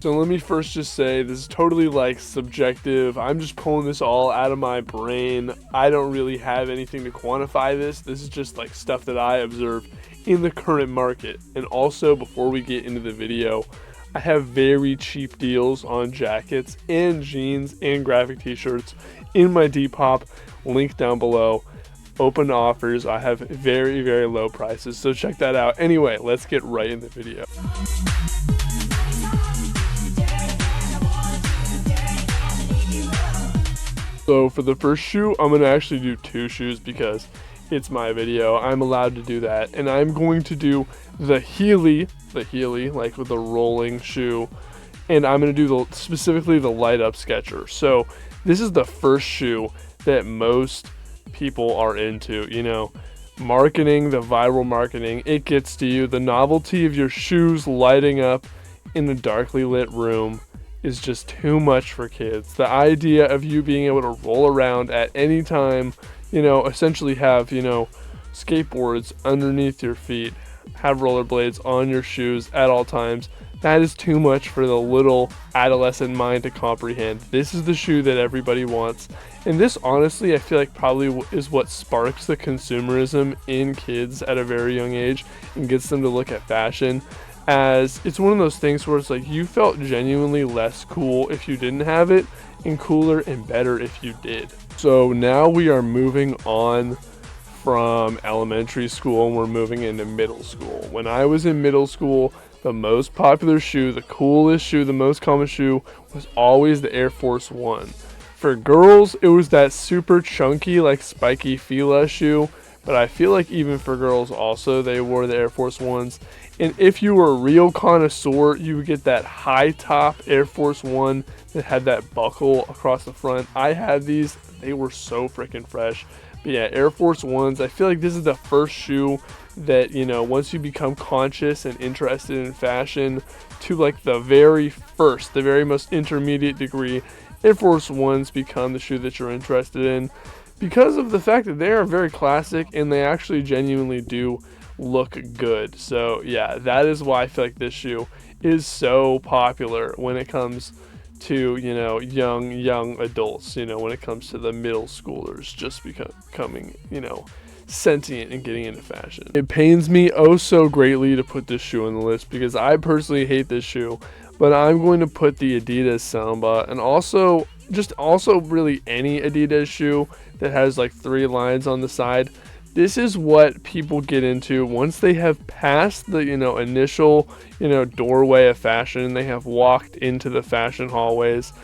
So let me first just say this is totally like subjective. I'm just pulling this all out of my brain. I don't really have anything to quantify this. This is just like stuff that I observe in the current market. And also, before we get into the video, I have very cheap deals on jackets and jeans and graphic t-shirts in my Depop, link down below. Open offers. I have very, very low prices, so check that out. Anyway, let's get right in the video. So for the first shoe, I'm going to actually do two shoes because it's my video. I'm allowed to do that. And I'm going to do the Heely, like with the rolling shoe. And I'm going to do specifically the light up Sketcher. So this is the first shoe that most people are into, you know, marketing, the viral marketing. It gets to you. The novelty of your shoes lighting up in a darkly lit room is just too much for kids. The idea of you being able to roll around at any time, you know, essentially have, you know, skateboards underneath your feet, have rollerblades on your shoes at all times, that is too much for the little adolescent mind to comprehend. This is the shoe that everybody wants. And this, honestly, I feel like probably is what sparks the consumerism in kids at a very young age and gets them to look at fashion. As it's one of those things where it's like you felt genuinely less cool if you didn't have it, and cooler and better if you did. So now we are moving on from elementary school and we're moving into middle school. When I was in middle school, the most popular shoe, the coolest shoe, the most common shoe was always the Air Force One. For girls, it was that super chunky, like spiky Fila shoe, but I feel like even for girls also, they wore the Air Force Ones. And if you were a real connoisseur, you would get that high top Air Force One that had that buckle across the front. I had these, they were so freaking fresh. But yeah, Air Force Ones, I feel like this is the first shoe that, you know, once you become conscious and interested in fashion to like the very most intermediate degree, Air Force Ones become the shoe that you're interested in because of the fact that they are very classic and they actually genuinely do look good. So yeah, that is why I feel like this shoe is so popular when it comes to, you know, young adults, you know, when it comes to the middle schoolers just becoming, you know, sentient and getting into fashion. It pains me oh so greatly to put this shoe on the list because I personally hate this shoe, but I'm going to put the Adidas Samba, and also really any Adidas shoe that has like 3 lines on the side. This is what people get into once they have passed the, you know, initial, you know, doorway of fashion. They have walked into the fashion hallways.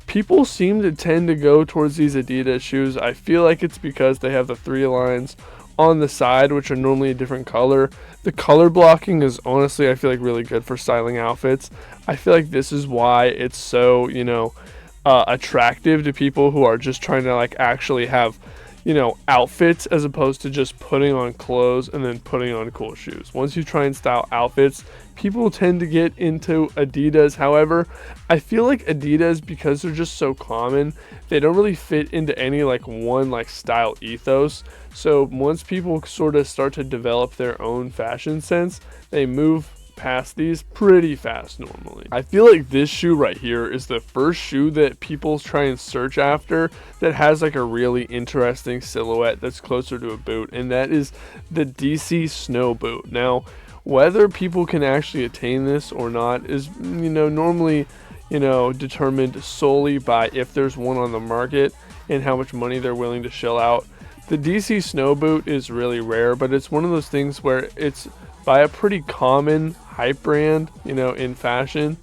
People seem to tend to go towards these Adidas shoes. I feel like it's because they have the 3 lines on the side, which are normally a different color. The color blocking is honestly, I feel like, really good for styling outfits. I feel like this is why it's so, you know, attractive to people who are just trying to like actually have, you know, outfits as opposed to just putting on clothes and then putting on cool shoes. Once you try and style outfits, people tend to get into Adidas. However, I feel like Adidas, because they're just so common, they don't really fit into any like one like style ethos. So once people sort of start to develop their own fashion sense, they move past these pretty fast normally. I feel like this shoe right here is the first shoe that people try and search after that has like a really interesting silhouette that's closer to a boot, and that is the DC Snow Boot. Now, whether people can actually attain this or not is, you know, normally, you know, determined solely by if there's one on the market and how much money they're willing to shell out. The DC Snow Boot is really rare, but it's one of those things where it's by a pretty common hype brand, you know, in fashion,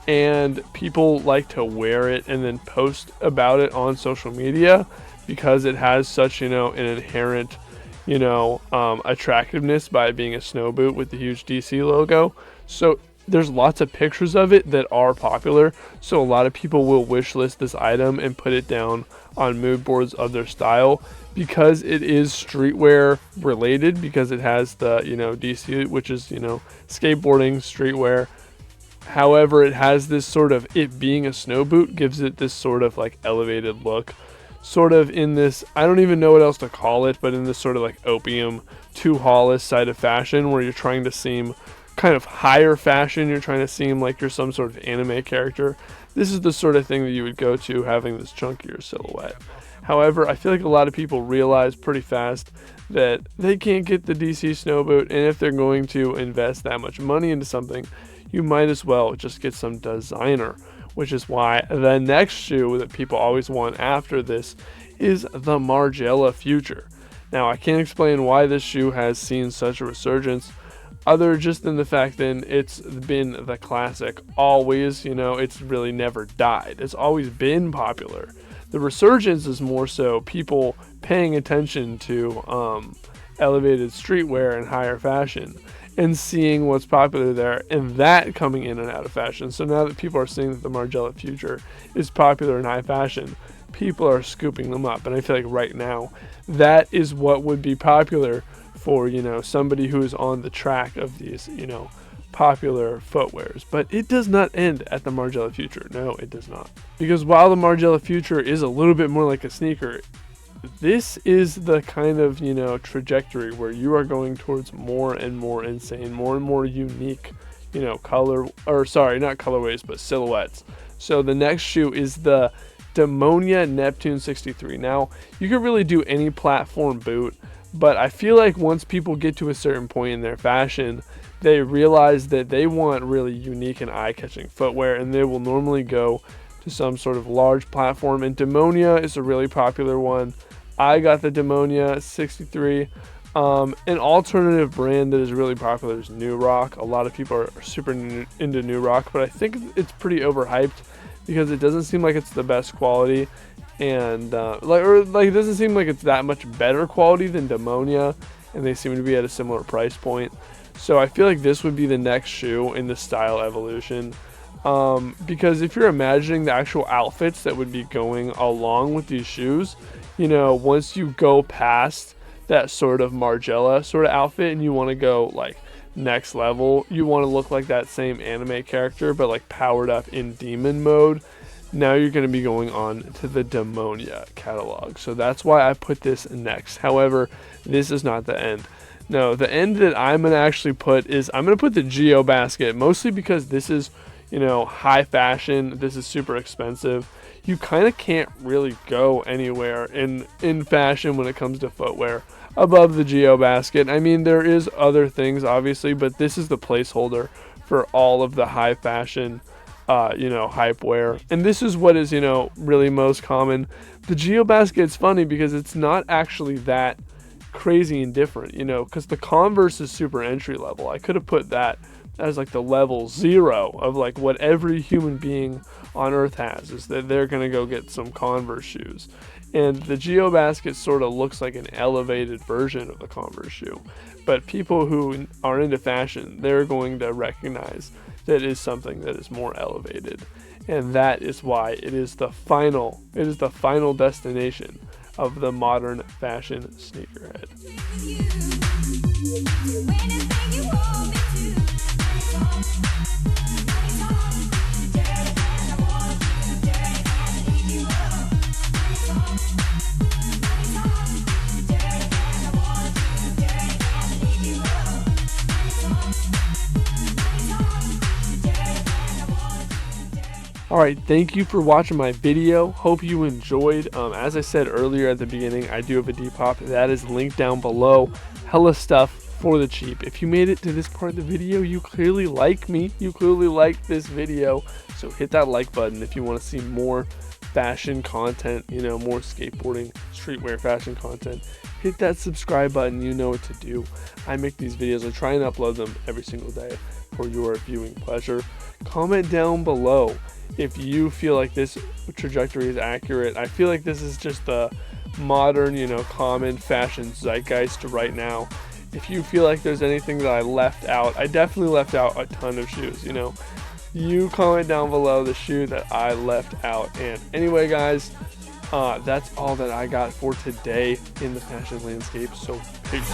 and people like to wear it and then post about it on social media because it has such, you know, an inherent, you know, attractiveness by being a snow boot with the huge DC logo. So there's lots of pictures of it that are popular, so a lot of people will wish list this item and put it down on mood boards of their style because it is streetwear related, because it has the, you know, DC, which is, you know, skateboarding, streetwear. However, it has this sort of, it being a snow boot gives it this sort of like elevated look. sort of in this, I don't even know what else to call it, but in this sort of like opium to Hollis side of fashion, where you're trying to seem kind of higher fashion, you're trying to seem like you're some sort of anime character. This is the sort of thing that you would go to having this chunkier silhouette. However, I feel like a lot of people realize pretty fast that they can't get the DC snow boot, and if they're going to invest that much money into something, you might as well just get some designer, which is why the next shoe that people always want after this is the Margiela Future. Now, I can't explain why this shoe has seen such a resurgence, other just than the fact that it's been the classic always, it's really never died. It's always been popular. The resurgence is more so people paying attention to elevated streetwear and higher fashion and seeing what's popular there, and that coming in and out of fashion. So now that people are seeing that the Margiela Future is popular in high fashion, people are scooping them up. And I feel like right now, that is what would be popular for, somebody who is on the track of these, popular footwears. But it does not end at the Margiela Future. No, it does not. Because while the Margiela Future is a little bit more like a sneaker, this is the kind of, trajectory where you are going towards more and more insane, more and more unique, not colorways, but silhouettes. So the next shoe is the Demonia Neptune 63. Now, you could really do any platform boot, but I feel like once people get to a certain point in their fashion, they realize that they want really unique and eye-catching footwear, and they will normally go to some sort of large platform, and Demonia is a really popular one. I got the Demonia 63. An alternative brand that is really popular is New Rock. A lot of people are super into New Rock, but I think it's pretty overhyped because it doesn't seem like it's the best quality, and it doesn't seem like it's that much better quality than Demonia, and they seem to be at a similar price point. So I feel like this would be the next shoe in the style evolution, because if you're imagining the actual outfits that would be going along with these shoes, once you go past that sort of Margiela sort of outfit and you want to go like next level, you want to look like that same anime character but like powered up in demon mode, now you're going to be going on to the Demonia catalog. So that's why I put this next. However, this is not the end. No, the end that I'm going to actually put is I'm going to put the Geo Basket, mostly because this is, high fashion. This is super expensive. You kind of can't really go anywhere in fashion when it comes to footwear above the Geo Basket. I mean, there is other things, obviously, but this is the placeholder for all of the high fashion, hype wear. And this is what is, really most common. The Geo Basket is funny because it's not actually that crazy and different, because the Converse is super entry level. I could have put that as like the level 0 of like what every human being on earth has, is that they're going to go get some Converse shoes. And the Geo Basket sort of looks like an elevated version of the Converse shoe. But people who are into fashion, they're going to recognize that it is something that is more elevated. And that is why it is the final destination of the modern fashion sneakerhead. Alright, thank you for watching my video. Hope you enjoyed. As I said earlier at the beginning, I do have a Depop. That is linked down below. Hella stuff for the cheap. If you made it to this part of the video, you clearly like me. You clearly like this video. So hit that like button if you want to see more fashion content, more skateboarding, streetwear fashion content. Hit that subscribe button. You know what to do. I make these videos. I try and upload them every single day for your viewing pleasure. Comment down below if you feel like this trajectory is accurate. I feel like this is just the modern, common fashion zeitgeist right now. If you feel like there's anything that I left out, I definitely left out a ton of shoes, You comment down below the shoe that I left out. And anyway, guys, that's all that I got for today in the fashion landscape. So, peace.